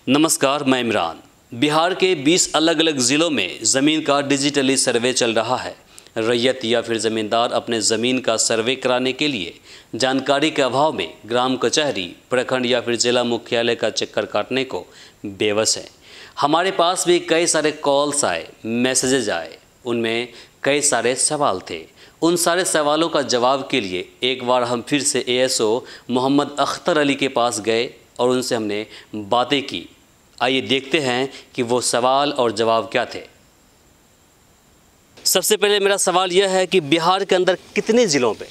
नमस्कार, मैं इमरान। बिहार के 20 अलग अलग ज़िलों में ज़मीन का डिजिटली सर्वे चल रहा है। रैयत या फिर ज़मींदार अपने ज़मीन का सर्वे कराने के लिए जानकारी के अभाव में ग्राम कचहरी, प्रखंड या फिर जिला मुख्यालय का चक्कर काटने को बेबस है। हमारे पास भी कई सारे कॉल्स आए, मैसेजेज आए, उनमें कई सारे सवाल थे। उन सारे सवालों का जवाब के लिए एक बार हम फिर से एएसओ मोहम्मद अख्तर अली के पास गए और उनसे हमने बातें की। आइए देखते हैं कि वो सवाल और जवाब क्या थे। सबसे पहले मेरा सवाल यह है कि बिहार के अंदर कितने ज़िलों पे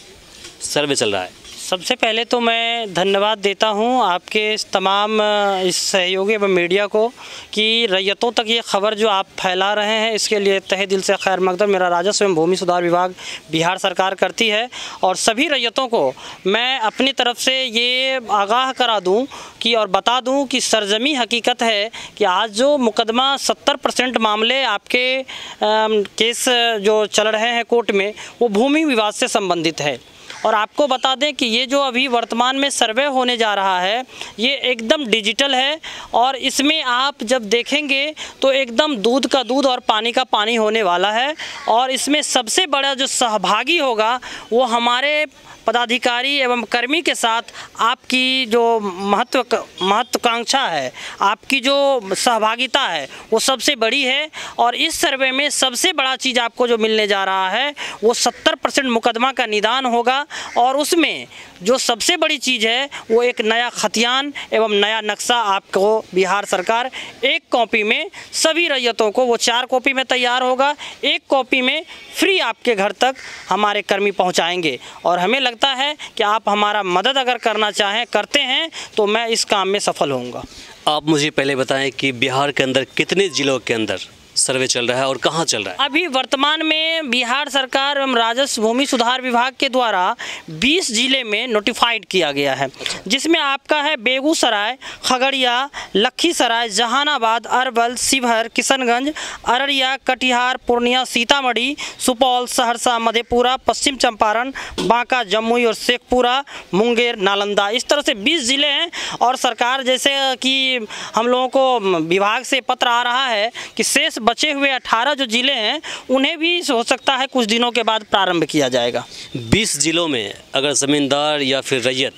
सर्वे चल रहा है? सबसे पहले तो मैं धन्यवाद देता हूं आपके तमाम इस सहयोगी एवं मीडिया को कि रैयतों तक ये खबर जो आप फैला रहे हैं, इसके लिए तहे दिल से खैर मकदम मेरा राजस्व एवं भूमि सुधार विभाग बिहार सरकार करती है। और सभी रैयतों को मैं अपनी तरफ से ये आगाह करा दूं कि और बता दूं कि सरजमी हकीकत है कि आज जो मुकदमा 70% मामले आपके केस जो चल रहे हैं कोर्ट में, वो भूमि विवाद से संबंधित है। और आपको बता दें कि ये जो अभी वर्तमान में सर्वे होने जा रहा है, ये एकदम डिजिटल है और इसमें आप जब देखेंगे तो एकदम दूध का दूध और पानी का पानी होने वाला है। और इसमें सबसे बड़ा जो सहभागी होगा वो हमारे पदाधिकारी एवं कर्मी के साथ आपकी जो महत्वाकांक्षा है, आपकी जो सहभागिता है, वो सबसे बड़ी है। और इस सर्वे में सबसे बड़ा चीज़ आपको जो मिलने जा रहा है वो 70% मुकदमा का निदान होगा। और उसमें जो सबसे बड़ी चीज़ है वो एक नया खतियान एवं नया नक्शा आपको बिहार सरकार एक कॉपी में सभी रैयतों को, वो 4 कॉपी में तैयार होगा, एक कॉपी में फ्री आपके घर तक हमारे कर्मी पहुंचाएंगे। और हमें लगता है कि आप हमारा मदद अगर करना चाहें, करते हैं, तो मैं इस काम में सफल होऊंगा। आप मुझे पहले बताएं कि बिहार के अंदर कितने ज़िलों के अंदर सर्वे चल रहा है और कहाँ चल रहा है? अभी वर्तमान में बिहार सरकार एवं राजस्व भूमि सुधार विभाग के द्वारा 20 जिले में नोटिफाइड किया गया है, जिसमें आपका है बेगूसराय, खगड़िया, लखीसराय, जहानाबाद, अरवल, शिवहर, किशनगंज, अररिया, कटिहार, पूर्णिया, सीतामढ़ी, सुपौल, सहरसा, मधेपुरा, पश्चिम चंपारण, बांका, जमुई और शेखपुरा, मुंगेर, नालंदा। इस तरह से 20 ज़िले हैं। और सरकार जैसे कि हम लोगों को विभाग से पत्र आ रहा है कि शेष बचे हुए 18 जो ज़िले हैं उन्हें भी हो सकता है कुछ दिनों के बाद प्रारंभ किया जाएगा। 20 ज़िलों में अगर ज़मींदार या फिर रैयत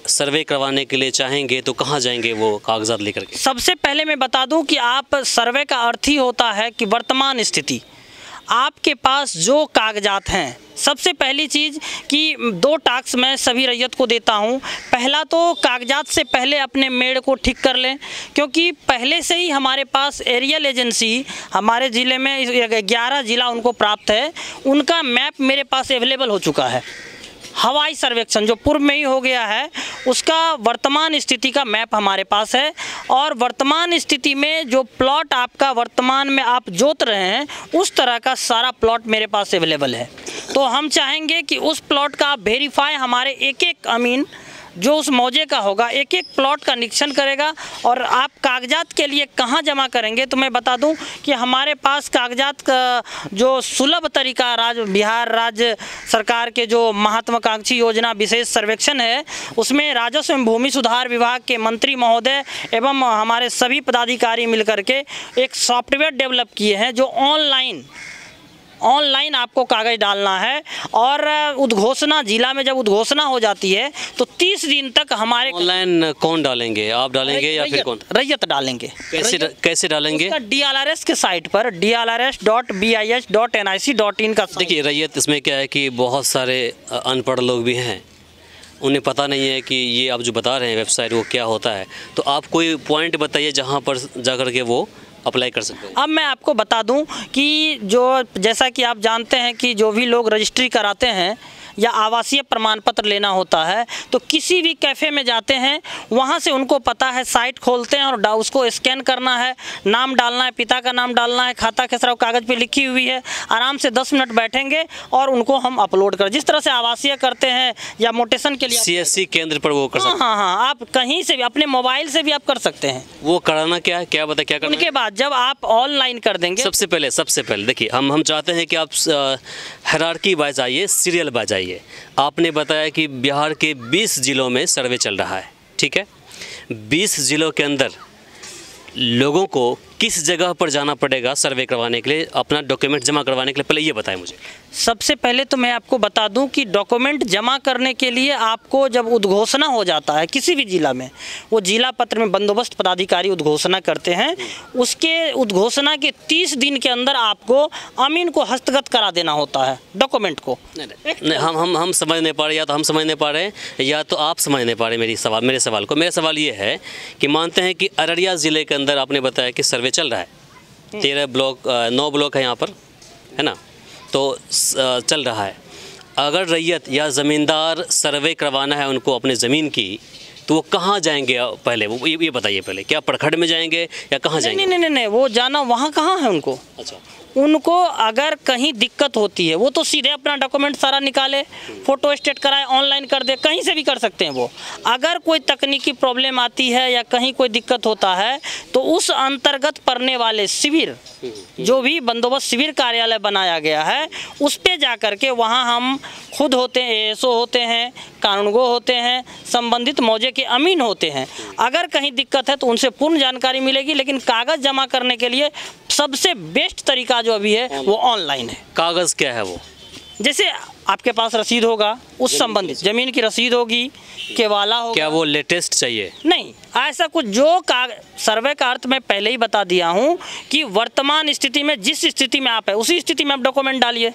सर्वे करवाने के लिए चाहेंगे तो कहाँ जाएंगे वो कागजात लेकर के? सबसे पहले मैं बता दूं कि आप सर्वे का अर्थ ही होता है कि वर्तमान स्थिति आपके पास जो कागजात हैं। सबसे पहली चीज़ कि 2 टास्क मैं सभी रैयत को देता हूं। पहला तो कागजात से पहले अपने मेड़ को ठीक कर लें, क्योंकि पहले से ही हमारे पास एरियल एजेंसी हमारे ज़िले में 11 ज़िला उनको प्राप्त है, उनका मैप मेरे पास अवेलेबल हो चुका है। हवाई सर्वेक्षण जो पूर्व में ही हो गया है, उसका वर्तमान स्थिति का मैप हमारे पास है। और वर्तमान स्थिति में जो प्लॉट आपका वर्तमान में आप जोत रहे हैं, उस तरह का सारा प्लॉट मेरे पास अवेलेबल है। तो हम चाहेंगे कि उस प्लॉट का आप वेरीफाई हमारे एक अमीन जो उस मौजे का होगा, एक प्लॉट का निरीक्षण करेगा। और आप कागजात के लिए कहाँ जमा करेंगे, तो मैं बता दूं कि हमारे पास कागजात का जो सुलभ तरीका बिहार राज्य सरकार के जो महत्वाकांक्षी योजना विशेष सर्वेक्षण है, उसमें राजस्व एवं भूमि सुधार विभाग के मंत्री महोदय एवं हमारे सभी पदाधिकारी मिलकर के एक सॉफ्टवेयर डेवलप किए हैं जो ऑनलाइन आपको कागज़ डालना है। और उद्घोषणा जिला में जब उद्घोषणा हो जाती है तो 30 दिन तक हमारे ऑनलाइन कौन डालेंगे, आप डालेंगे या फिर कौन? रैयत डालेंगे। कैसे डालेंगे? DLRS के साइट पर DLRS.bis.nic.in का। देखिए रैयत, इसमें क्या है कि बहुत सारे अनपढ़ लोग भी हैं, उन्हें पता नहीं है कि ये आप जो बता रहे हैं वेबसाइट वो क्या होता है। तो आप कोई पॉइंट बताइए जहाँ पर जाकर के वो अप्लाई कर सकते हैं। अब मैं आपको बता दूं कि जैसा कि आप जानते हैं कि जो भी लोग रजिस्ट्री कराते हैं या आवासीय प्रमाण पत्र लेना होता है, तो किसी भी कैफ़े में जाते हैं, वहाँ से उनको पता है, साइट खोलते हैं और उसको स्कैन करना है, नाम डालना है, पिता का नाम डालना है, खाता खेसरा कागज़ पे लिखी हुई है, आराम से 10 मिनट बैठेंगे और उनको हम अपलोड कर, जिस तरह से आवासीय करते हैं या मोटेशन के लिए CSC केंद्र पर वो कर सकते हैं। हाँ, आप कहीं से भी अपने मोबाइल से भी आप कर सकते हैं। वो कराना क्या है, क्या करना? उनके बाद जब आप ऑनलाइन कर देंगे, सबसे पहले देखिए हम चाहते हैं कि आप हायरार्की वाइज आइए, सीरियल वाइज आइए। आपने बताया कि बिहार के 20 ज़िलों में सर्वे चल रहा है, ठीक है। 20 ज़िलों के अंदर लोगों को किस जगह पर जाना पड़ेगा सर्वे करवाने के लिए, अपना डॉक्यूमेंट जमा करवाने के लिए, पहले ये बताएं मुझे। सबसे पहले तो मैं आपको बता दूं कि डॉक्यूमेंट जमा करने के लिए आपको जब उद्घोषणा हो जाता है किसी भी जिला में, वो जिला पत्र में बंदोबस्त पदाधिकारी उद्घोषणा करते हैं, उसके उद्घोषणा के 30 दिन के अंदर आपको अमीन को हस्तगत करा देना होता है डॉक्यूमेंट को। नहीं, हम समझ नहीं पा रहे, या तो हम समझ नहीं पा रहे या तो आप समझ नहीं पा रहे मेरे सवाल को। मेरा सवाल ये है कि मानते हैं कि अररिया ज़िले के अंदर आपने बताया कि सर्वे चल रहा है, 13 ब्लॉक 9 ब्लॉक है यहाँ पर, है ना, तो चल रहा है। अगर रैयत या ज़मींदार सर्वे करवाना है उनको अपने ज़मीन की, तो वो कहाँ जाएंगे पहले, वो ये बताइए पहले, क्या प्रखंड में जाएंगे या कहाँ जाएंगे? नहीं, वो जाना वहाँ कहाँ है उनको। अच्छा, उनको अगर कहीं दिक्कत होती है वो तो सीधे अपना डॉक्यूमेंट सारा निकाले, फोटो स्टेट कराए, ऑनलाइन कर दे, कहीं से भी कर सकते हैं वो। अगर कोई तकनीकी प्रॉब्लम आती है या कहीं कोई दिक्कत होता है तो उस अंतर्गत पड़ने वाले शिविर, जो भी बंदोबस्त शिविर कार्यालय बनाया गया है, उस पे जा कर के वहाँ हम खुद होते हैं, एएसओ होते हैं, कानूनगो होते हैं, संबंधित मौजे के अमीन होते हैं। अगर कहीं दिक्कत है तो उनसे पूर्ण जानकारी मिलेगी, लेकिन कागज़ जमा करने के लिए सबसे बेस्ट तरीका जो अभी है वो ऑनलाइन है। कागज़ क्या है वो? जैसे आपके पास रसीद होगा, उस संबंधित ज़मीन की रसीद होगी, केवाला होगा। क्या वो लेटेस्ट चाहिए? नहीं, ऐसा कुछ जो सर्वे का अर्थ मैं पहले ही बता दिया हूँ कि वर्तमान स्थिति में जिस स्थिति में आप है उसी स्थिति में आप डॉक्यूमेंट डालिए।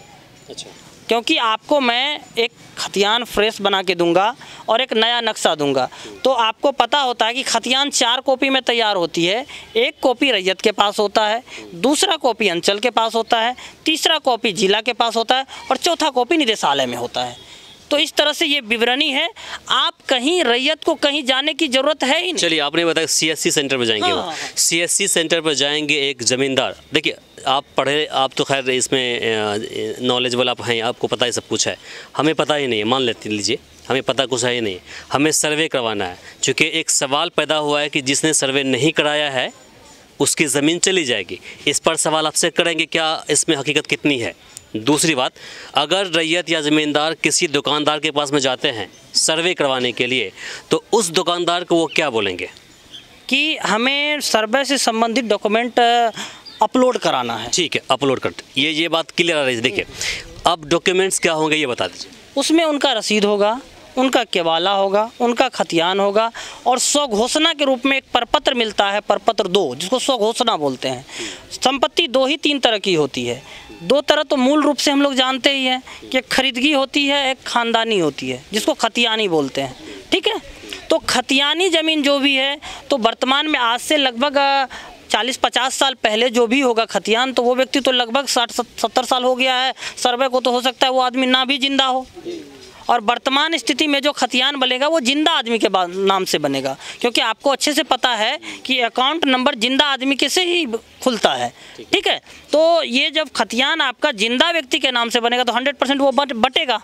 अच्छा, क्योंकि आपको मैं एक खतियान फ्रेश बना के दूंगा और एक नया नक्शा दूंगा, तो आपको पता होता है कि खतियान 4 कॉपी में तैयार होती है। एक कॉपी रैयत के पास होता है, दूसरा कॉपी अंचल के पास होता है, तीसरा कॉपी जिला के पास होता है और चौथा कॉपी निदेशालय में होता है। तो इस तरह से ये विवरणी है, आप कहीं रैयत को कहीं जाने की ज़रूरत है ही नहीं। चलिए, आपने बताया सीएससी सेंटर पर जाएंगे। हाँ। सीएससी सेंटर पर जाएंगे एक ज़मींदार, देखिए आप पढ़े, आप तो खैर इसमें नॉलेजेबल आप हैं, आपको पता है सब कुछ है, हमें पता ही नहीं है, मान लेते लीजिए हमें पता कुछ है ही नहीं, हमें सर्वे करवाना है। चूँकि एक सवाल पैदा हुआ है कि जिसने सर्वे नहीं कराया है उसकी ज़मीन चली जाएगी, इस पर सवाल आपसे करेंगे क्या इसमें हकीकत कितनी है। दूसरी बात, अगर रैयत या ज़मींदार किसी दुकानदार के पास में जाते हैं सर्वे करवाने के लिए, तो उस दुकानदार को वो क्या बोलेंगे कि हमें सर्वे से संबंधित डॉक्यूमेंट अपलोड कराना है। ठीक है, अपलोड कर, ये बात क्लियर आ रही है। देखिए, अब डॉक्यूमेंट्स क्या होंगे ये बता दीजिए। उसमें उनका रसीद होगा, उनका केवाला होगा, उनका खतियान होगा और स्वघोषणा के रूप में एक प्रपत्र मिलता है, प्रपत्र 2, जिसको स्वघोषणा बोलते हैं। संपत्ति 3 तरह की होती है। 2 तरह तो मूल रूप से हम लोग जानते ही हैं कि एक खरीदगी होती है, एक खानदानी होती है, जिसको खतियानी बोलते हैं। ठीक है, तो खतियानी ज़मीन जो भी है, तो वर्तमान में आज से लगभग 40-50 साल पहले जो भी होगा खतियान, तो वो व्यक्ति तो लगभग 60-70 साल हो गया है, सर्वे को तो हो सकता है वो आदमी ना भी जिंदा हो। और वर्तमान स्थिति में जो खतियान बनेगा वो जिंदा आदमी के नाम से बनेगा, क्योंकि आपको अच्छे से पता है कि अकाउंट नंबर जिंदा आदमी के से ही खुलता है। ठीक है, तो ये जब खतियान आपका जिंदा व्यक्ति के नाम से बनेगा तो 100% वो बटेगा।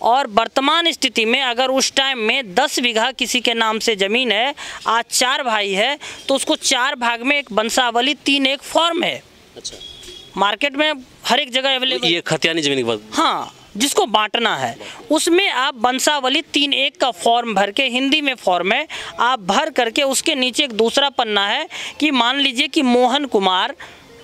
और वर्तमान स्थिति में अगर उस टाइम में 10 बीघा किसी के नाम से ज़मीन है, आज 4 भाई है, तो उसको 4 भाग में एक वंशावली 3-1 फॉर्म है। अच्छा, मार्केट में हर एक जगह अवेलेबल, ये खतियानी ज़मीन के बाद, हाँ, जिसको बांटना है उसमें आप वंशावली 3-1 का फॉर्म भर के, हिंदी में फॉर्म है, आप भर करके उसके नीचे एक दूसरा पन्ना है कि मान लीजिए कि मोहन कुमार,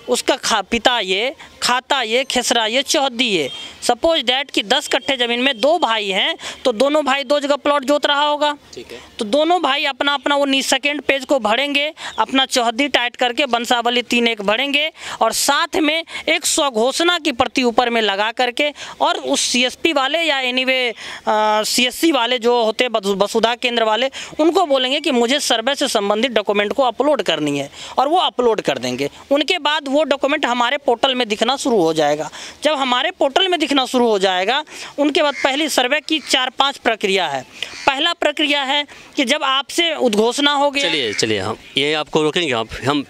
उसका पिता ये, खाता ये, खेसरा ये, चौहद्दी ये, सपोज डैट कि 10 कट्ठे ज़मीन में 2 भाई हैं, तो दोनों भाई 2 जगह प्लॉट जोत रहा होगा। ठीक है, तो दोनों भाई अपना अपना वो 2nd पेज को भरेंगे, अपना चौहद्दी टाइट करके वंशावली 3-1 भरेंगे और साथ में एक स्वघोषणा की प्रति ऊपर में लगा करके, और उस सीएसपी वाले या एनीवे सीएससी वाले जो होते वसुधा केंद्र वाले, उनको बोलेंगे कि मुझे सर्वे से संबंधित डॉक्यूमेंट को अपलोड करनी है, और वो अपलोड कर देंगे। उनके बाद वो डॉक्यूमेंट हमारे पोर्टल में दिखना शुरू हो जाएगा। जब हमारे पोर्टल में दिखना शुरू हो जाएगा, उनके बाद पहली सर्वे की 4-5 प्रक्रिया है। पहला प्रक्रिया है कि जब आपसे उद्घोषणा हो गया, चलिए हम ये आपको रोकेंगे, हम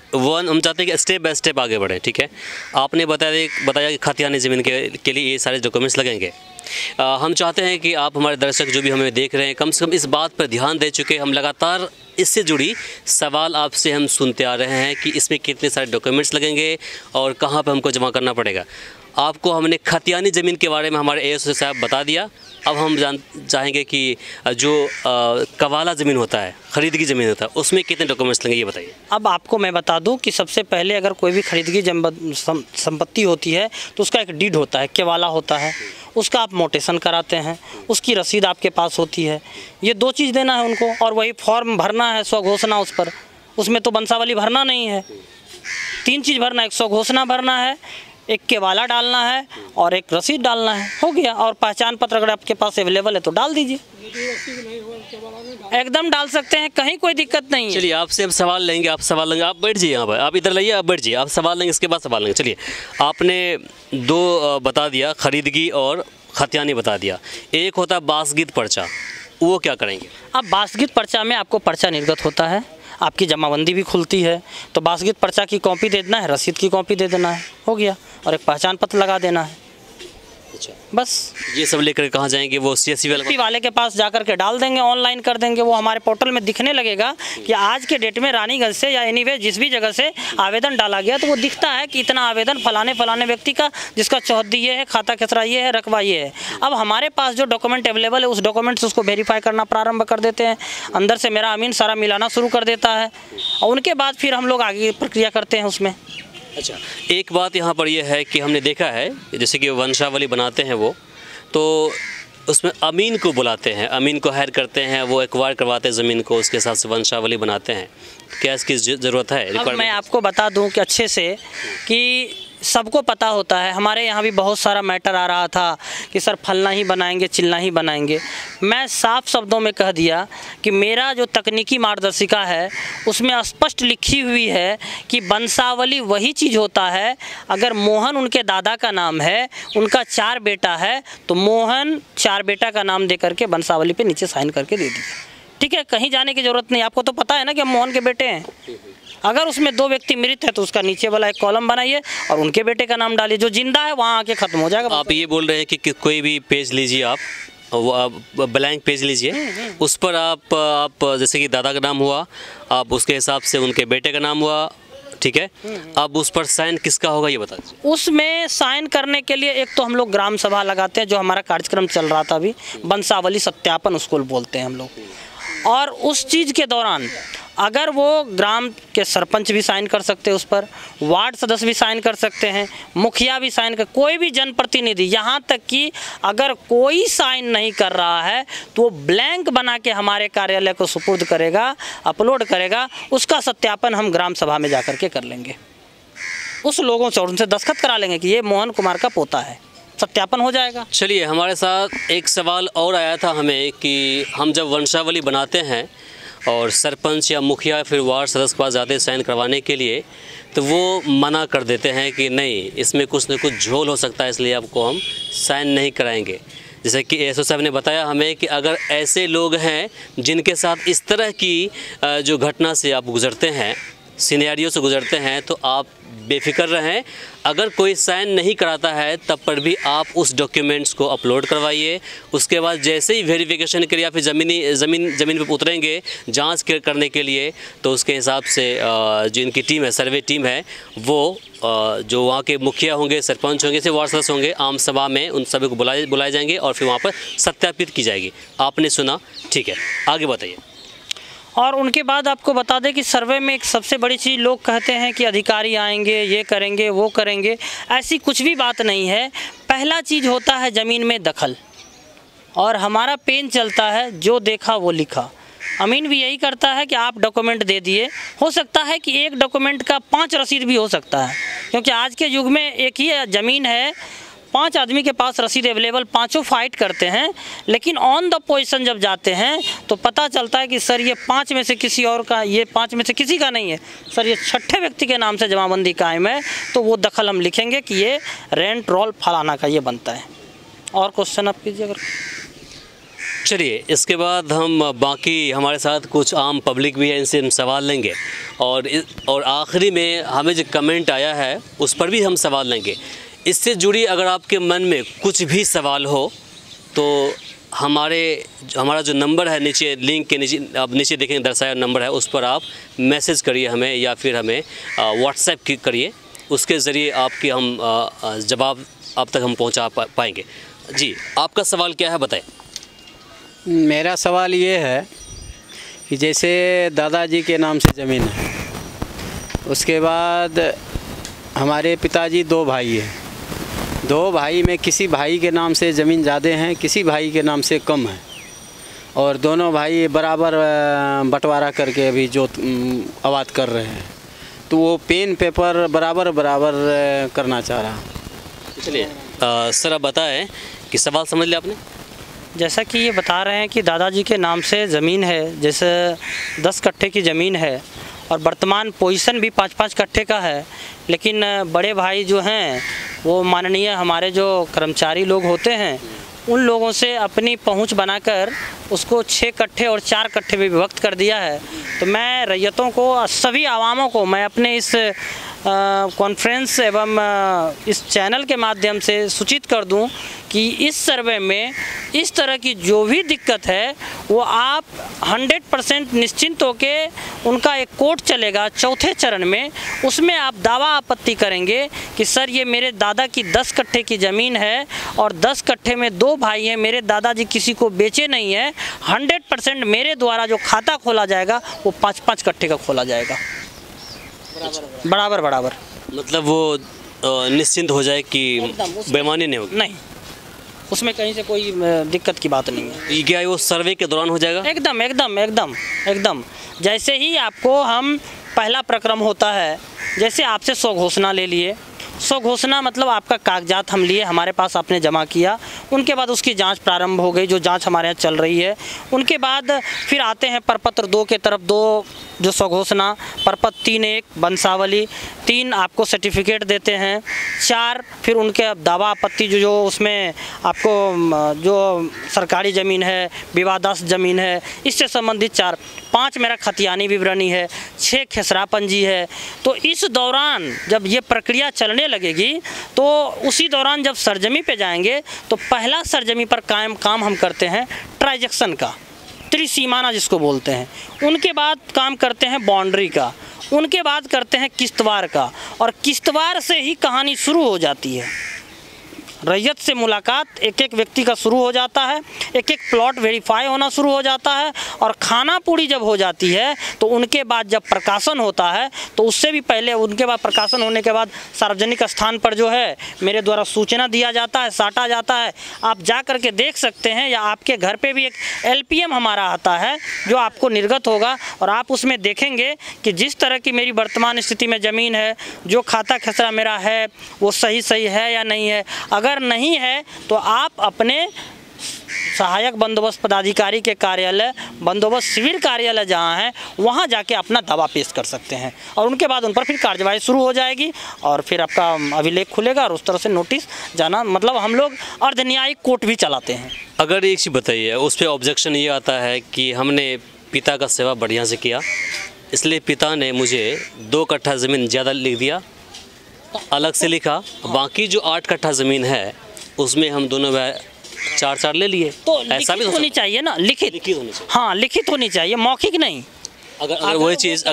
चाहते हैं कि स्टेप बाय स्टेप आगे बढ़े। ठीक है, आपने बताया कि खतियानी ज़मीन के लिए ये सारे डॉक्यूमेंट्स लगेंगे, हम चाहते हैं कि आप हमारे दर्शक जो भी हमें देख रहे हैं कम से कम इस बात पर ध्यान दे चुके। हम लगातार इससे जुड़ी सवाल आपसे हम सुनते आ रहे हैं कि इसमें कितने सारे डॉक्यूमेंट्स लगेंगे और कहाँ पर हमको जमा करना पड़ेगा। आपको हमने खतियानी ज़मीन के बारे में हमारे एएसओ साहब बता दिया। अब हम चाहेंगे कि जो कवाला ज़मीन होता है, खरीदगी ज़मीन होता है, उसमें कितने डॉक्यूमेंट्स लगेंगे ये बताइए। अब आपको मैं बता दूं कि सबसे पहले अगर कोई भी खरीदगी संपत्ति होती है तो उसका एक डीड होता है, केवाला होता है, उसका आप मोटेशन कराते हैं, उसकी रसीद आपके पास होती है। ये 2 चीज़ देना है उनको, और वही फॉर्म भरना है स्वघोषणा उस पर। उसमें तो वंशावली भरना नहीं है, 3 चीज़ भरना है। एक स्वघोषणा भरना है, एक केवाला डालना है और एक रसीद डालना है, हो गया। और पहचान पत्र अगर आपके पास अवेलेबल है तो डाल दीजिए, एकदम डाल सकते हैं, कहीं कोई दिक्कत नहीं है। चलिए आपसे हम सवाल लेंगे, आप सवाल लेंगे। आप बैठ जाइए यहाँ पर, आप इधर लाइए, आप बैठ जाइए, आप सवाल लेंगे, इसके बाद सवाल लेंगे। चलिए, आपने 2 बता दिया, खरीदगी और खतियानी बता दिया। एक होता है बासगीत पर्चा, वो क्या करेंगे? अब बासगीत पर्चा में आपको पर्चा निर्गत होता है, आपकी जमाबंदी भी खुलती है, तो बासगीत पर्चा की कॉपी दे देना है, रसीद की कॉपी दे देना है, हो गया। और एक पहचान पत्र लगा देना है। अच्छा, बस। ये सब लेकर कहाँ जाएंगे? वो CSC वाले के पास जाकर के डाल देंगे, ऑनलाइन कर देंगे। वो हमारे पोर्टल में दिखने लगेगा कि आज के डेट में रानीगंज से या एनीवे जिस भी जगह से आवेदन डाला गया, तो वो दिखता है कि इतना आवेदन फलाने व्यक्ति का, जिसका चौहद्दी ये है, खाता खेसरा ये है, रकबा ये है। अब हमारे पास जो डॉक्यूमेंट अवेलेबल है उस डॉक्यूमेंट से उसको वेरीफाई करना प्रारंभ कर देते हैं। अंदर से मेरा अमीन सारा मिलाना शुरू कर देता है, और उनके बाद फिर हम लोग आगे प्रक्रिया करते हैं उसमें। अच्छा, एक बात यहाँ पर यह है कि हमने देखा है जैसे कि वंशावली बनाते हैं वो, तो उसमें अमीन को बुलाते हैं, अमीन को हायर करते हैं, वो एक्वायर करवाते हैं ज़मीन को, उसके साथ से वंशावली बनाते हैं। क्या इसकी ज़रूरत है? अब मैं आपको बता दूं कि अच्छे से कि सबको पता होता है। हमारे यहाँ भी बहुत सारा मैटर आ रहा था कि सर फलना ही बनाएंगे, चिलना ही बनाएंगे। मैं साफ शब्दों में कह दिया कि मेरा जो तकनीकी मार्गदर्शिका है उसमें स्पष्ट लिखी हुई है कि वंशावली वही चीज़ होता है। अगर मोहन उनके दादा का नाम है, उनका 4 बेटा है, तो मोहन 4 बेटा का नाम दे करके वंशावली पे नीचे साइन करके दे दिए, ठीक है। कहीं जाने की ज़रूरत नहीं। आपको तो पता है ना कि हम मोहन के बेटे हैं। अगर उसमें 2 व्यक्ति मृत है तो उसका नीचे वाला एक कॉलम बनाइए और उनके बेटे का नाम डालिए, जो जिंदा है वहाँ आके ख़त्म हो जाएगा। आप ये बोल रहे हैं कि कोई भी पेज लीजिए, आप वो ब्लैंक पेज लीजिए, उस पर आप जैसे कि दादा का नाम हुआ, आप उसके हिसाब से उनके बेटे का नाम हुआ, ठीक है। अब उस पर साइन किसका होगा ये बता दीजिए। उसमें साइन करने के लिए एक तो हम लोग ग्राम सभा लगाते हैं, जो हमारा कार्यक्रम चल रहा था अभी, वंशावली सत्यापन उसको बोलते हैं हम लोग। और उस चीज़ के दौरान अगर वो ग्राम के सरपंच भी साइन कर सकते हैं, उस पर वार्ड सदस्य भी साइन कर सकते हैं, मुखिया भी साइन कर, कोई भी जनप्रतिनिधि, यहाँ तक कि अगर कोई साइन नहीं कर रहा है तो वो ब्लैंक बना के हमारे कार्यालय को सुपुर्द करेगा, अपलोड करेगा। उसका सत्यापन हम ग्राम सभा में जा कर के कर लेंगे उस लोगों से, और उनसे दस्तखत करा लेंगे कि ये मोहन कुमार का पोता है, सत्यापन हो जाएगा। चलिए, हमारे साथ एक सवाल और आया था हमें कि हम जब वंशावली बनाते हैं और सरपंच या मुखिया फिर वार्ड सदस्य के पास जाते हैं साइन करवाने के लिए, तो वो मना कर देते हैं कि नहीं, इसमें कुछ न कुछ झोल हो सकता है, इसलिए आपको हम साइन नहीं कराएंगे। जैसे कि एसओ साहब ने बताया हमें कि अगर ऐसे लोग हैं जिनके साथ इस तरह की जो घटना से आप गुजरते हैं, सिनेरियो से गुजरते हैं, तो आप बेफिक्र रहें। अगर कोई साइन नहीं कराता है तब पर भी आप उस डॉक्यूमेंट्स को अपलोड करवाइए। उसके बाद जैसे ही वेरिफिकेशन के लिए या फिर ज़मीन पे उतरेंगे जांच करने के लिए, तो उसके हिसाब से जिनकी टीम है, सर्वे टीम है, वो जो वहाँ के मुखिया होंगे, सरपंच होंगे, से वार्ड सदस्य होंगे, आम सभा में उन सभी को बुलाए जाएंगे और फिर वहाँ पर सत्यापित की जाएगी। आपने सुना, ठीक है, आगे बताइए। और उनके बाद आपको बता दें कि सर्वे में एक सबसे बड़ी चीज़, लोग कहते हैं कि अधिकारी आएंगे, ये करेंगे, वो करेंगे। ऐसी कुछ भी बात नहीं है। पहला चीज़ होता है ज़मीन में दखल, और हमारा पेन चलता है जो देखा वो लिखा। अमीन भी यही करता है कि आप डॉक्यूमेंट दे दिए, हो सकता है कि एक डॉक्यूमेंट का 5 रसीद भी हो सकता है, क्योंकि आज के युग में एक ही ज़मीन है, 5 आदमी के पास रसीद अवेलेबल, पांचों फाइट करते हैं, लेकिन ऑन द पोजीशन जब जाते हैं तो पता चलता है कि सर ये 5 में से किसी और का, ये 5 में से किसी का नहीं है सर, ये 6ठे व्यक्ति के नाम से जमाबंदी कायम है, तो वो दखल हम लिखेंगे कि ये रेंट रोल फलाना का ये बनता है। और क्वेश्चन आप कीजिए अगर। चलिए, इसके बाद हम बाकी हमारे साथ कुछ आम पब्लिक भी है, इनसे हम सवाल लेंगे, और आखिरी में हमें जो कमेंट आया है उस पर भी हम सवाल लेंगे। इससे जुड़ी अगर आपके मन में कुछ भी सवाल हो तो हमारा जो नंबर है नीचे लिंक के नीचे आप नीचे देखेंगे दर्शाया नंबर है, उस पर आप मैसेज करिए हमें या फिर हमें व्हाट्सएप करिए, उसके ज़रिए आपके हम जवाब आप तक हम पहुंचा पाएंगे। जी, आपका सवाल क्या है बताएं। मेरा सवाल ये है कि जैसे दादाजी के नाम से ज़मीन है, उसके बाद हमारे पिताजी 2 भाई हैं, 2 भाई में किसी भाई के नाम से ज़मीन ज़्यादा हैं, किसी भाई के नाम से कम है, और दोनों भाई बराबर बंटवारा करके अभी जो आबाद कर रहे हैं, तो वो पेन पेपर बराबर करना चाह रहा। चलिए सर आप बताएं कि सवाल समझ लिया आपने। जैसा कि ये बता रहे हैं कि दादाजी के नाम से ज़मीन है, जैसे 10 कट्ठे की ज़मीन है और वर्तमान पोजीशन भी 5-5 कट्ठे का है, लेकिन बड़े भाई जो हैं वो माननीय हमारे जो कर्मचारी लोग होते हैं उन लोगों से अपनी पहुंच बनाकर उसको 6 कट्ठे और 4 कट्ठे में विभक्त कर दिया है। तो मैं रैयतों को, सभी आवामों को मैं अपने इस कॉन्फ्रेंस एवं इस चैनल के माध्यम से सूचित कर दूं कि इस सर्वे में इस तरह की जो भी दिक्कत है वो आप 100% निश्चिंत होके, उनका एक कोर्ट चलेगा 4थे चरण में, उसमें आप दावा आपत्ति करेंगे कि सर ये मेरे दादा की 10 कट्ठे की ज़मीन है और 10 कट्ठे में 2 भाई हैं, मेरे दादाजी किसी को बेचे नहीं है, 100% मेरे द्वारा जो खाता खोला जाएगा वो 5-5 कट्ठे का खोला जाएगा, बराबर। मतलब वो निश्चिंत हो जाए कि बेईमानी नहीं होगी। नहीं, उसमें कहीं से कोई दिक्कत की बात नहीं है। ये क्या वो सर्वे के दौरान हो जाएगा? एकदम। जैसे ही आपको हम पहला प्रक्रम होता है, जैसे आपसे स्वघोषणा ले लिए, स्वघोषणा मतलब आपका कागजात हम लिए, हमारे पास आपने जमा किया, उनके बाद उसकी जांच प्रारंभ हो गई, जो जांच हमारे यहाँ चल रही है। उनके बाद फिर आते हैं परपत्र 2 के तरफ, 2 जो स्वघोषणा, परपत्र 3-1 वंशावली, 3 आपको सर्टिफिकेट देते हैं, 4 फिर उनके दावा आपत्ति जो उसमें आपको जो सरकारी ज़मीन है, विवादास्पद ज़मीन है, इससे संबंधित 4, 5 मेरा खतियानी विवरणी है, 6 खेसरा पंजी है। तो इस दौरान जब ये प्रक्रिया चलने लगेगी तो उसी दौरान जब सरजमी पे जाएंगे तो पहला सरजमी पर काम हम करते हैं ट्रांजैक्शन का, त्रिसीमाना जिसको बोलते हैं, उनके बाद काम करते हैं बाउंड्री का, उनके बाद करते हैं किश्तवार का, और किश्तवार से ही कहानी शुरू हो जाती है। रैयत से मुलाकात एक एक व्यक्ति का शुरू हो जाता है, एक एक प्लॉट वेरीफाई होना शुरू हो जाता है, और खाना पूरी जब हो जाती है तो उनके बाद जब प्रकाशन होता है तो उससे भी पहले, उनके बाद प्रकाशन होने के बाद सार्वजनिक स्थान पर जो है मेरे द्वारा सूचना दिया जाता है, साटा जाता है, आप जा कर के देख सकते हैं, या आपके घर पे भी एक LPM हमारा आता है जो आपको निर्गत होगा, और आप उसमें देखेंगे कि जिस तरह की मेरी वर्तमान स्थिति में ज़मीन है, जो खाता खसरा मेरा है वो सही है या नहीं है। अगर नहीं है तो आप अपने सहायक बंदोबस्त पदाधिकारी के कार्यालय, बंदोबस्त शिविर कार्यालय जहां है वहां जाके अपना दावा पेश कर सकते हैं, और उनके बाद उन पर फिर कार्यवाही शुरू हो जाएगी और फिर आपका अभिलेख खुलेगा और उस तरह से नोटिस जाना, मतलब हम लोग अर्ध न्यायिक कोर्ट भी चलाते हैं। अगर एक चीज़ बताइए, उस पर ऑब्जेक्शन ये आता है कि हमने पिता का सेवा बढ़िया से किया, इसलिए पिता ने मुझे 2 कट्ठा ज़मीन ज़्यादा लिख दिया, अलग से लिखा, बाकी जो 8 कट्ठा ज़मीन है उसमें हम दोनों 4-4 ले लिए। तो ऐसा भी होनी चाहिए ना, लिखित होनी चाहिए। हाँ, लिखित होनी चाहिए, मौखिक नहीं। अगर वही चीज़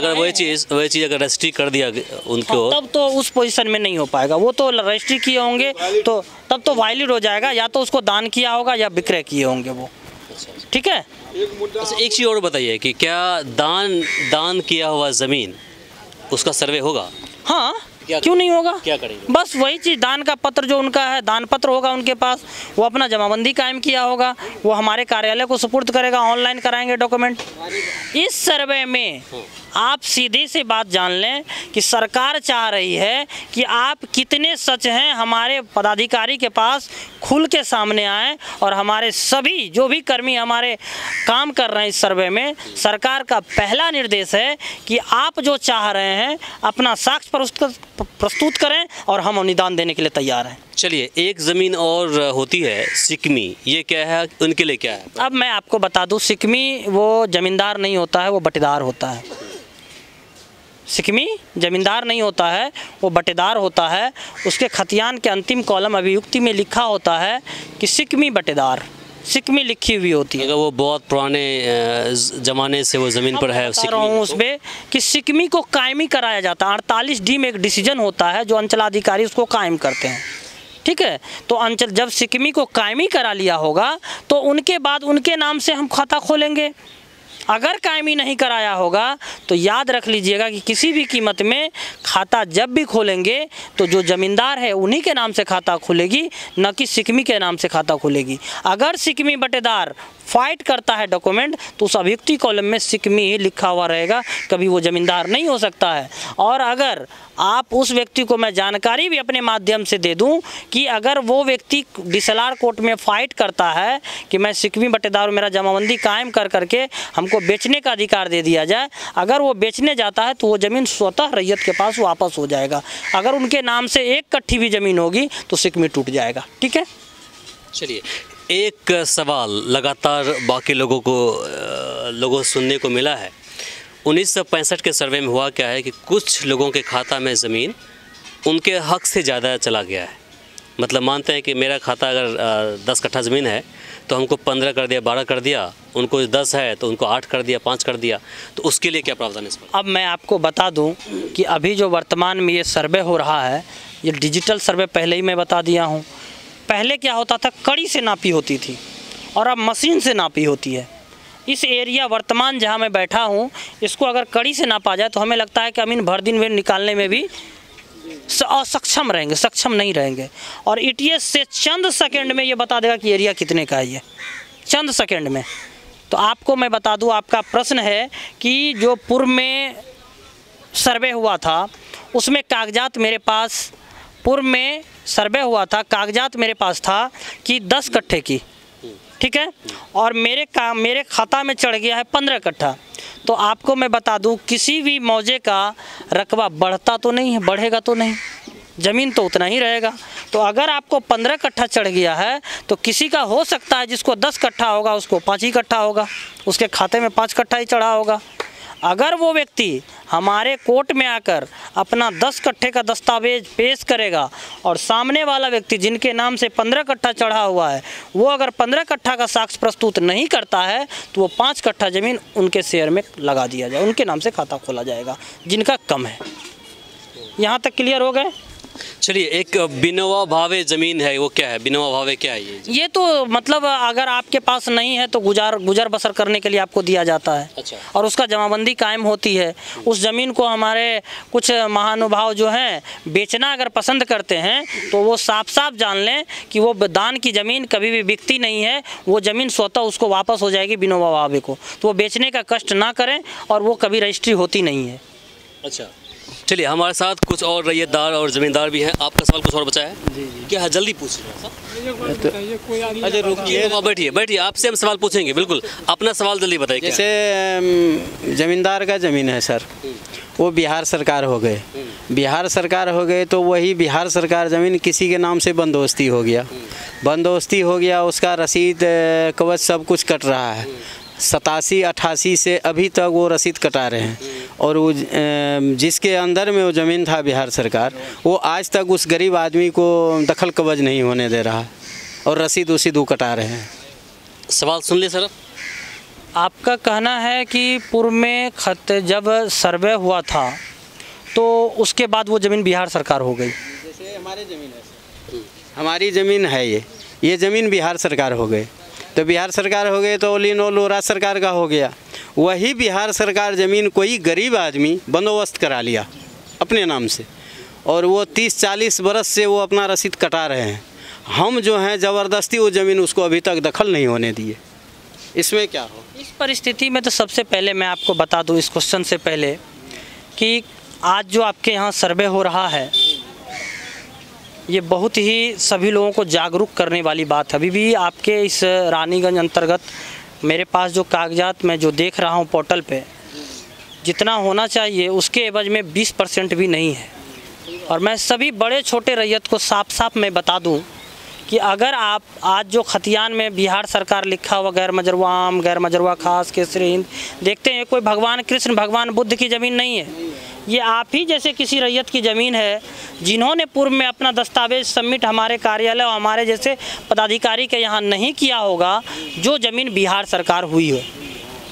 अगर रजिस्ट्री कर दिया उनको, तब तो उस पोजीशन में नहीं हो पाएगा। वो तो रजिस्ट्री किए होंगे तो तब तो वायलिड हो जाएगा, या तो उसको दान किया होगा या विक्रय किए होंगे वो। ठीक है। एक चीज़ और बताइए कि क्या दान किया हुआ ज़मीन उसका सर्वे होगा? हाँ, क्यों नहीं होगा? क्या करेंगे? बस वही चीज़, दान का पत्र जो उनका है, दान पत्र होगा उनके पास, वो अपना जमाबंदी कायम किया होगा, वो हमारे कार्यालय को सुपुर्द करेगा, ऑनलाइन कराएंगे डॉक्यूमेंट। इस सर्वे में आप सीधी सी बात जान लें कि सरकार चाह रही है कि आप कितने सच हैं हमारे पदाधिकारी के पास खुल के सामने आएँ, और हमारे सभी जो भी कर्मी हमारे काम कर रहे हैं इस सर्वे में, सरकार का पहला निर्देश है कि आप जो चाह रहे हैं अपना साक्ष्य प्रस्तुत करें और हम अनुदान देने के लिए तैयार हैं। चलिए, एक ज़मीन और होती है सिकमी, ये क्या है, उनके लिए क्या है? अब मैं आपको बता दूं, सिकमी वो ज़मींदार नहीं होता है, वो बटेदार होता है। सिकमी ज़मींदार नहीं होता है, वो बटेदार होता है। उसके खतियान के अंतिम कॉलम अभियुक्ति में लिखा होता है कि सिकमी बटेदार। सिकमी लिखी हुई होती है। अगर वो बहुत पुराने ज़माने से वो ज़मीन पर है, बता रहा हूँ उसमें कि सिकमी को कायमी कराया जाता है। 48D में एक डिसीजन होता है जो अंचलाधिकारी उसको कायम करते हैं, ठीक है। तो अंचल जब सिकमी को कायमी करा लिया होगा तो उनके बाद उनके नाम से हम खाता खोलेंगे। अगर कायमी नहीं कराया होगा तो याद रख लीजिएगा कि किसी भी कीमत में खाता जब भी खोलेंगे तो जो ज़मींदार है उन्हीं के नाम से खाता खुलेगी, न कि सिकमी के नाम से खाता खुलेगी। अगर सिकमी बटेदार फाइट करता है डॉक्यूमेंट तो उस अभियुक्ति कॉलम में सिकमी ही लिखा हुआ रहेगा, कभी वो ज़मींदार नहीं हो सकता है। और अगर आप उस व्यक्ति को मैं जानकारी भी अपने माध्यम से दे दूं कि अगर वो व्यक्ति DSLR कोर्ट में फ़ाइट करता है कि मैं सिकमी बटेदार मेरा जमाबंदी कायम कर करके हमको बेचने का अधिकार दे दिया जाए, अगर वो बेचने जाता है तो वो ज़मीन स्वतः रैयत के पास वापस हो जाएगा। अगर उनके नाम से 1 कट्ठी भी ज़मीन होगी तो सिकमी टूट जाएगा, ठीक है। चलिए, एक सवाल लगातार बाकी लोगों सुनने को मिला है। 1965 के सर्वे में हुआ क्या है कि कुछ लोगों के खाता में ज़मीन उनके हक से ज़्यादा चला गया है। मतलब मानते हैं कि मेरा खाता अगर 10 कट्ठा ज़मीन है तो हमको 15 कर दिया, 12 कर दिया, उनको 10 है तो उनको 8 कर दिया, 5 कर दिया, तो उसके लिए क्या प्रावधान है इस पर? अब मैं आपको बता दूं कि अभी जो वर्तमान में ये सर्वे हो रहा है, ये डिजिटल सर्वे पहले ही मैं बता दिया हूँ। पहले क्या होता था, कड़ी से नापी होती थी और अब मशीन से नापी होती है। इस एरिया वर्तमान जहाँ मैं बैठा हूँ, इसको अगर कड़ी से नापा जाए तो हमें लगता है कि हम इन भर दिन में निकालने में भी असक्षम रहेंगे, सक्षम नहीं रहेंगे। और ETS से चंद सेकंड में ये बता देगा कि एरिया कितने का है, ये चंद सेकंड में। तो आपको मैं बता दूँ, आपका प्रश्न है कि जो पूर्व में सर्वे हुआ था उसमें कागजात मेरे पास, पूर्व में सर्वे हुआ था, कागजात मेरे पास था कि 10 कट्ठे की, ठीक है, और मेरे खाता में चढ़ गया है 15 कट्ठा। तो आपको मैं बता दूं, किसी भी मौजे का रकबा बढ़ता तो नहीं है, बढ़ेगा तो नहीं, ज़मीन तो उतना ही रहेगा। तो अगर आपको 15 कट्ठा चढ़ गया है तो किसी का हो सकता है जिसको 10 कट्ठा होगा उसको 5 ही कट्ठा होगा, उसके खाते में 5 कट्ठा ही चढ़ा होगा। अगर वो व्यक्ति हमारे कोर्ट में आकर अपना 10 कट्ठे का दस्तावेज पेश करेगा और सामने वाला व्यक्ति जिनके नाम से 15 कट्ठा चढ़ा हुआ है वो अगर 15 कट्ठा का साक्ष्य प्रस्तुत नहीं करता है तो वो 5 कट्ठा ज़मीन उनके शेयर में लगा दिया जाए, उनके नाम से खाता खोला जाएगा जिनका कम है। यहाँ तक क्लियर हो गए? चलिए, एक बिनवा भावे ज़मीन है, वो क्या है? बिनवा भावे क्या है ये तो मतलब अगर आपके पास नहीं है तो गुजर बसर करने के लिए आपको दिया जाता है। अच्छा। और उसका जमाबंदी कायम होती है। उस ज़मीन को हमारे कुछ महानुभाव जो हैं बेचना अगर पसंद करते हैं तो वो साफ साफ जान लें कि वो दान की ज़मीन कभी भी बिकती नहीं है, वो ज़मीन स्वतः उसको वापस हो जाएगी बिनवा भावे को। तो वो बेचने का कष्ट ना करें और वो कभी रजिस्ट्री होती नहीं है। अच्छा, चलिए, हमारे साथ कुछ और रैयतदार और ज़मींदार भी हैं। आपका सवाल कुछ और बचा है? जी जी। क्या है, जल्दी पूछ रहे हैं। अच्छा रुकिए, बैठिए, आपसे हम सवाल पूछेंगे, बिल्कुल अपना सवाल जल्दी बताइए। जैसे ज़मींदार का ज़मीन है सर, वो बिहार सरकार हो गए, बिहार सरकार हो गए तो वही बिहार सरकार ज़मीन किसी के नाम से बंदोबस्ती हो गया, बंदोबस्ती हो गया, उसका रसीद कवच सब कुछ कट रहा है। 87-88 से अभी तक वो रसीद कटा रहे हैं और वो जिसके अंदर में वो ज़मीन था बिहार सरकार, वो आज तक उस गरीब आदमी को दखल कब्ज नहीं होने दे रहा और रसीद वो कटा रहे हैं। सवाल सुन ले सर। आपका कहना है कि पूर्व में जब सर्वे हुआ था तो उसके बाद वो ज़मीन बिहार सरकार हो गई। जैसे हमारी ज़मीन है, हमारी ज़मीन है, ये ज़मीन बिहार सरकार हो गई, तो बिहार सरकार हो गए तो ऑल इन ऑल राज्य सरकार का हो गया। वही बिहार सरकार ज़मीन कोई गरीब आदमी बंदोबस्त करा लिया अपने नाम से और वो 30-40 बरस से वो अपना रसीद कटा रहे हैं। हम जो हैं ज़बरदस्ती वो ज़मीन उसको अभी तक दखल नहीं होने दिए। इसमें क्या हो? इस परिस्थिति में तो सबसे पहले मैं आपको बता दूं इस क्वेश्चन से पहले कि आज जो आपके यहाँ सर्वे हो रहा है ये बहुत ही सभी लोगों को जागरूक करने वाली बात है। अभी भी आपके इस रानीगंज अंतर्गत मेरे पास जो कागजात मैं जो देख रहा हूँ पोर्टल पे, जितना होना चाहिए उसके एवज में 20% भी नहीं है। और मैं सभी बड़े छोटे रैयत को साफ साफ मैं बता दूं कि अगर आप आज जो खतियान में बिहार सरकार लिखा हुआ गैर मजरवा आम, गैर मजरवा खास, केसरी हिंद देखते हैं, कोई भगवान कृष्ण भगवान बुद्ध की ज़मीन नहीं है। ये आप ही जैसे किसी रैयत की ज़मीन है जिन्होंने पूर्व में अपना दस्तावेज सबमिट हमारे कार्यालय और हमारे जैसे पदाधिकारी के यहाँ नहीं किया होगा, जो ज़मीन बिहार सरकार हुई हो,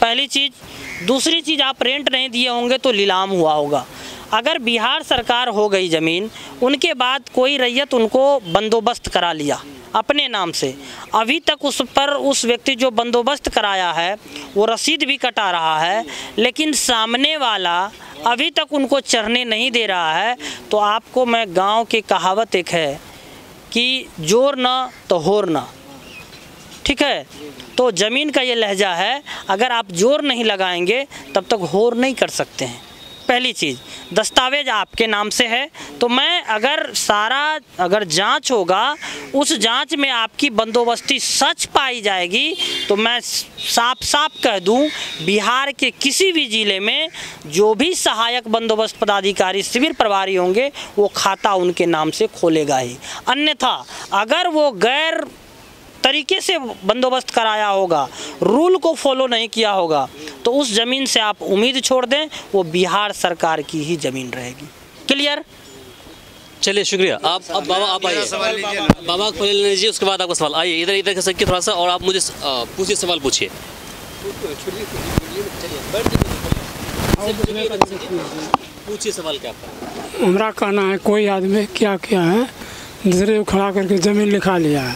पहली चीज़। दूसरी चीज़, आप रेंट नहीं दिए होंगे तो नीलाम हुआ होगा। अगर बिहार सरकार हो गई ज़मीन, उनके बाद कोई रैयत उनको बंदोबस्त करा लिया अपने नाम से, अभी तक उस पर उस व्यक्ति जो बंदोबस्त कराया है वो रसीद भी कटा रहा है, लेकिन सामने वाला अभी तक उनको चढ़ने नहीं दे रहा है। तो आपको मैं गांव की कहावत एक है कि जोर ना तो होर ना, ठीक है। तो ज़मीन का ये लहजा है, अगर आप जोर नहीं लगाएंगे तब तक होर नहीं कर सकते हैं। पहली चीज़, दस्तावेज आपके नाम से है, तो मैं अगर जांच होगा, उस जांच में आपकी बंदोबस्ती सच पाई जाएगी, तो मैं साफ साफ कह दूं, बिहार के किसी भी ज़िले में जो भी सहायक बंदोबस्त पदाधिकारी शिविर प्रभारी होंगे, वो खाता उनके नाम से खोलेगा ही। अन्यथा अगर वो गैर तरीके से बंदोबस्त कराया होगा, रूल को फॉलो नहीं किया होगा, तो उस ज़मीन से आप उम्मीद छोड़ दें, वो बिहार सरकार की ही ज़मीन रहेगी। क्लियर? चलिए, शुक्रिया। आप अब बाबा आप आइए, बाबा को ले लीजिए, उसके बाद आपका सवाल। आइए इधर इधर सकते थोड़ा सा, और आप मुझे पूछिए, सवाल पूछिए। पूछिए सवाल क्या आपका। हमारा कहना है, कोई आदमी क्या किया है, दूसरे को खड़ा करके ज़मीन लिखा लिया है,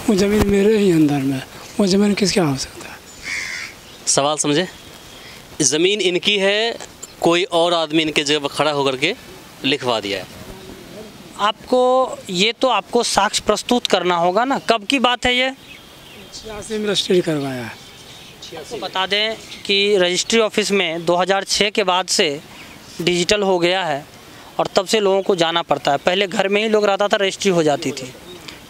वो ज़मीन मेरे ही अंदर में, वो ज़मीन किसका हो सकता है? सवाल समझे? ज़मीन इनकी है, कोई और आदमी इनके जगह पर खड़ा होकर के लिखवा दिया है। आपको साक्ष्य प्रस्तुत करना होगा ना। कब की बात है ये? 86 में रजिस्ट्री करवाया है। आपको बता दें कि रजिस्ट्री ऑफिस में 2006 के बाद से डिजिटल हो गया है, और तब से लोगों को जाना पड़ता है। पहले घर में ही लोग रहता था, रजिस्ट्री हो जाती थी,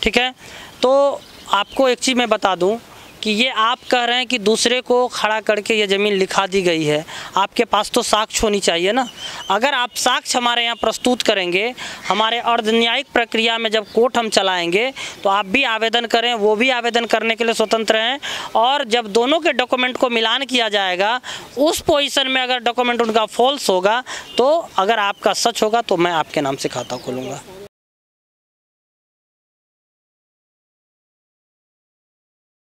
ठीक है। तो आपको एक चीज़ मैं बता दूं कि ये आप कह रहे हैं कि दूसरे को खड़ा करके ये ज़मीन लिखा दी गई है, आपके पास तो साक्ष्य होनी चाहिए ना। अगर आप साक्ष्य हमारे यहाँ प्रस्तुत करेंगे, हमारे अर्ध न्यायिक प्रक्रिया में जब कोर्ट हम चलाएंगे, तो आप भी आवेदन करें, वो भी आवेदन करने के लिए स्वतंत्र हैं। और जब दोनों के डॉक्यूमेंट को मिलान किया जाएगा, उस पोजीशन में अगर डॉक्यूमेंट उनका फॉल्स होगा, तो अगर आपका सच होगा तो मैं आपके नाम से खाता खोलूँगा।